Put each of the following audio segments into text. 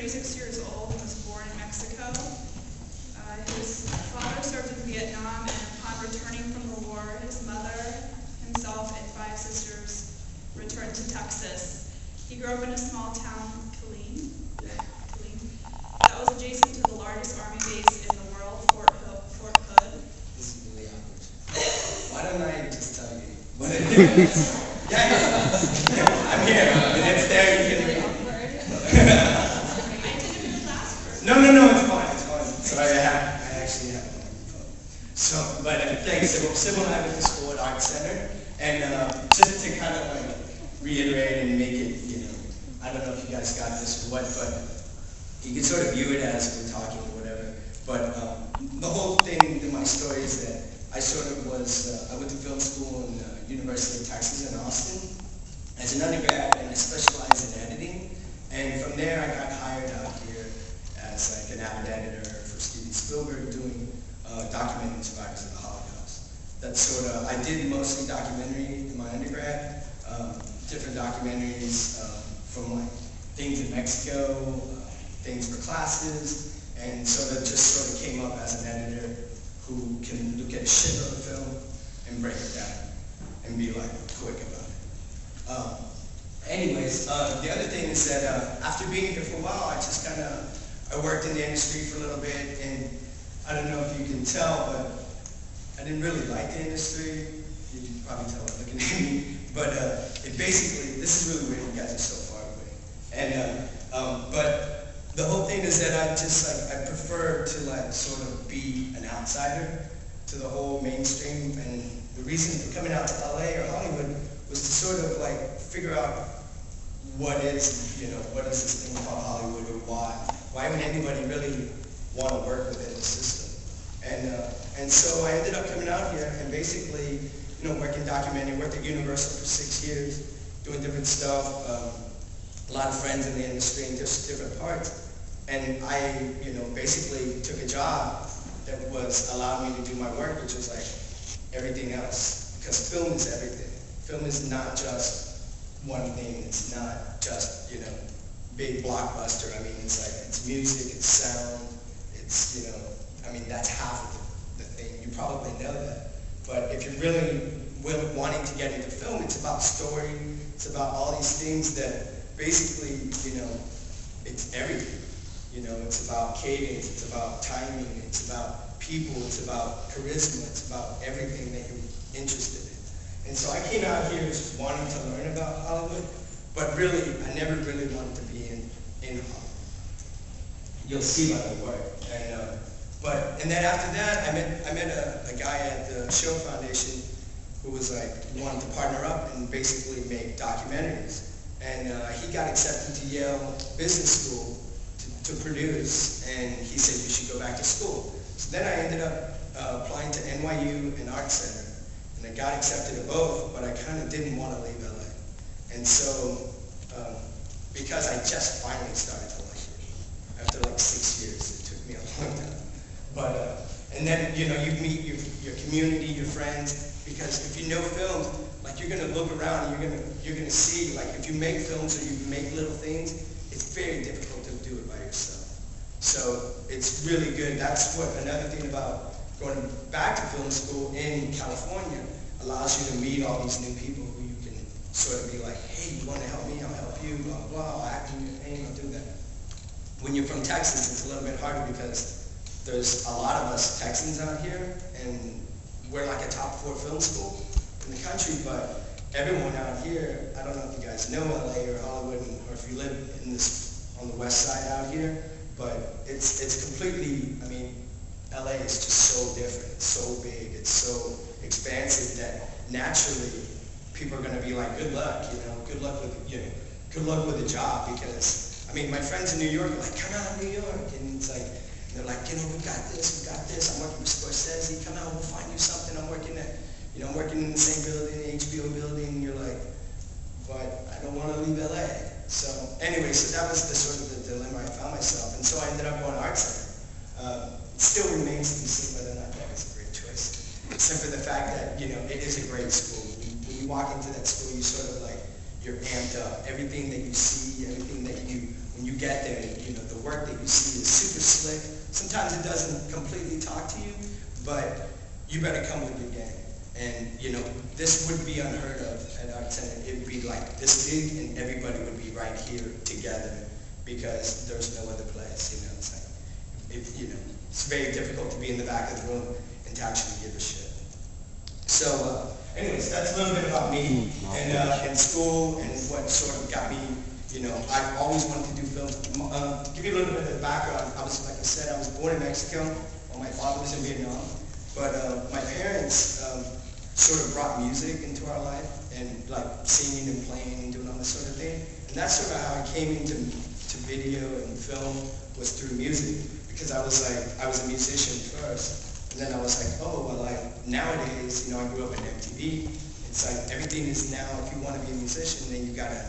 36 years old and was born in Mexico. His father served in Vietnam, and upon returning from the war, his mother, himself, and 5 sisters returned to Texas. He grew up in a small town, Killeen, that was adjacent to the largest army base in the world, Fort Hood. This is really awkward. Why don't I just tell you what it is? Yeah, I'm here, and it's there. You can read. No, it's fine. Sorry, I actually have it on my phone. So, but thanks. Sybil and I went to school at Art Center, and just to kind of like reiterate and make it, I don't know if you guys got this or what, but you can sort of view it as we're talking or whatever. But the whole thing in my story is that I sort of was, I went to film school in the University of Texas in Austin as an undergrad, and I specialized in editing. And from there, I got hired out here as like an avid editor for Steven Spielberg, doing documenting survivors of the Holocaust. That's sort of, I did mostly documentary in my undergrad, different documentaries from like things in Mexico, things for classes, and so that just sort of came up as an editor who can look at a shit of a film and break it down and be like quick about it. Anyways, the other thing is that after being here for a while, I worked in the industry for a little bit, and I don't know if you can tell, but I didn't really like the industry. You can probably tell by looking at me, but it basically, this is really weird, you guys are so far away. And, but the whole thing is that I prefer to like sort of be an outsider to the whole mainstream, and the reason for coming out to LA or Hollywood was to sort of like figure out what is this thing called Hollywood, or why would anybody really want to work within the system? And so I ended up coming out here and basically, working documentary, worked at Universal for 6 years, doing different stuff, a lot of friends in the industry in just different parts. And I, basically took a job that was allowing me to do my work, which was like everything else, because film is everything. Film is not just one thing. It's not just, big blockbuster. I mean, it's music, it's sound, it's, that's half of the thing. You probably know that. But if you're really wanting to get into film, it's about story, it's about all these things that basically, it's everything. It's about cadence, it's about timing, it's about people, it's about charisma, it's about everything that you're interested in. And so I came out here just wanting to learn about Hollywood, but really, I never really wanted to be in Hollywood. You'll see by the work. And then after that, I met a guy at the Show Foundation who was like, wanted to partner up and basically make documentaries. And he got accepted to Yale Business School to produce, and he said, you should go back to school. So then I ended up applying to NYU and Art Center. And I got accepted to both, but I kind of didn't want to leave LA. And so, because I just finally started to like it, after like 6 years, it took me a long time. But, and then, you meet your community, your friends, because if you know film, like you're gonna look around and you're gonna see, like if you make films or you make little things, it's very difficult to do it by yourself. So it's really good. That's what another thing about going back to film school in California allows you to meet all these new people who you can sort of be like, hey, you want to help me? I'll help you. Blah blah. I'll act in your name. I'll do that. When you're from Texas, it's a little bit harder because there's a lot of us Texans out here, and we're like a top 4 film school in the country, but everyone out here, I don't know if you guys know LA or Hollywood, or if you live on the west side out here, but it's completely, LA is just so different, it's so big, it's so expansive that naturally people are going to be like, good luck, good luck with the job, because, my friends in New York are like, come out to New York, and it's like, they're like, we got this, I'm working with Scorsese, come out, we'll find you something, I'm working in the same building, the HBO building, and you're like, but I don't want to leave LA. So anyway, so that was the sort of the dilemma I found myself, and so I ended up going to Art Center. It still remains to be seen whether or not that was a great choice, except for the fact that, it is a great school. When you walk into that school, you sort of like, you're amped up. Everything that you see, everything that when you get there, the sometimes it doesn't completely talk to you, but you better come with your game. And, you know, this would be unheard of at Art Center. It would be like this big and everybody would be right here together because there's no other place, you know. It's like, you know, it's very difficult to be in the back of the room and to actually give a shit. So, anyways, that's a little bit about me and in school and what sort of got me, you know, I always wanted to do film. Give you a little bit of the background. I was, like I said, I was born in Mexico, while my father was in Vietnam. But my parents sort of brought music into our life and like singing and playing and doing all this sort of thing. And that's sort of how I came into video and film, was through music. Because I was a musician first. And then I was like, oh, well, like nowadays, you know, I grew up in MTV. It's like everything is now, if you want to be a musician, then you got to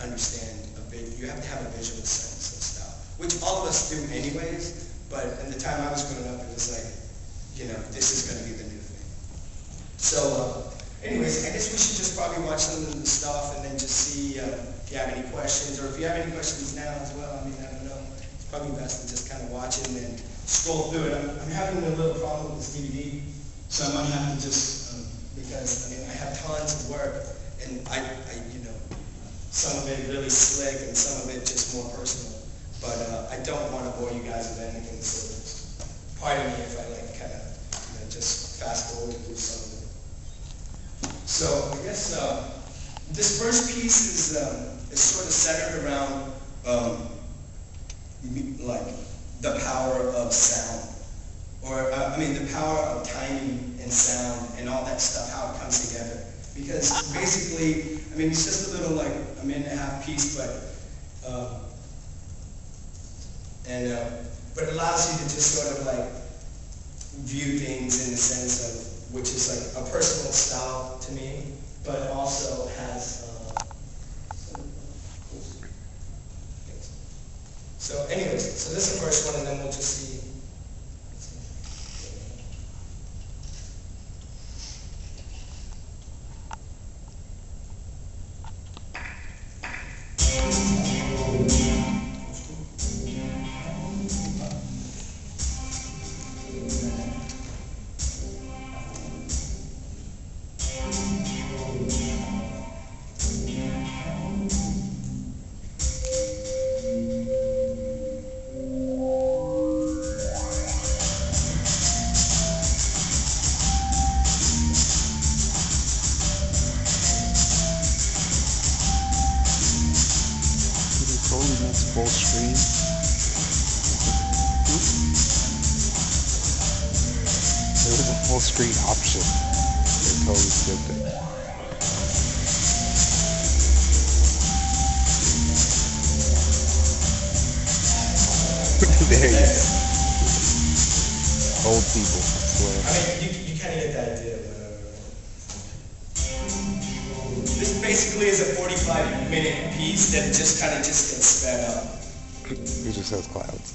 understand a bit. You have to have a visual sense of stuff, which all of us do anyways. But at the time I was growing up, it was like, you know, this is going to be the new thing. So, anyways, I guess we should just probably watch some of the stuff and then just see if you have any questions, or if you have any questions now as well. I mean, I don't know. It's probably best to just kind of watch it and then scroll through it. I'm having a little problem with this DVD, so I might have to just, because, I mean, I have tons of work, and I you know, some of it really slick and some of it just more personal. But I don't want to bore you guys with anything, so pardon me if I like kind of, you know, just fast forward and do some of it. So I guess this first piece is sort of centered around like the power of sound, or I mean the power of timing and sound and all that stuff, how it comes together. Because basically, I mean, it's just a little like a minute and a half piece, but it allows you to just sort of like view things in the sense of, which is like a personal style to me, but also has some cool things. So anyways, so this is the first one, and then we'll just see. Full screen. There was a full screen option. They totally skipped it. There you go. Old people, I swear. I mean, you kind of get that idea. This basically is a 45-minute piece that just kind of gets sped up. It just has clouds.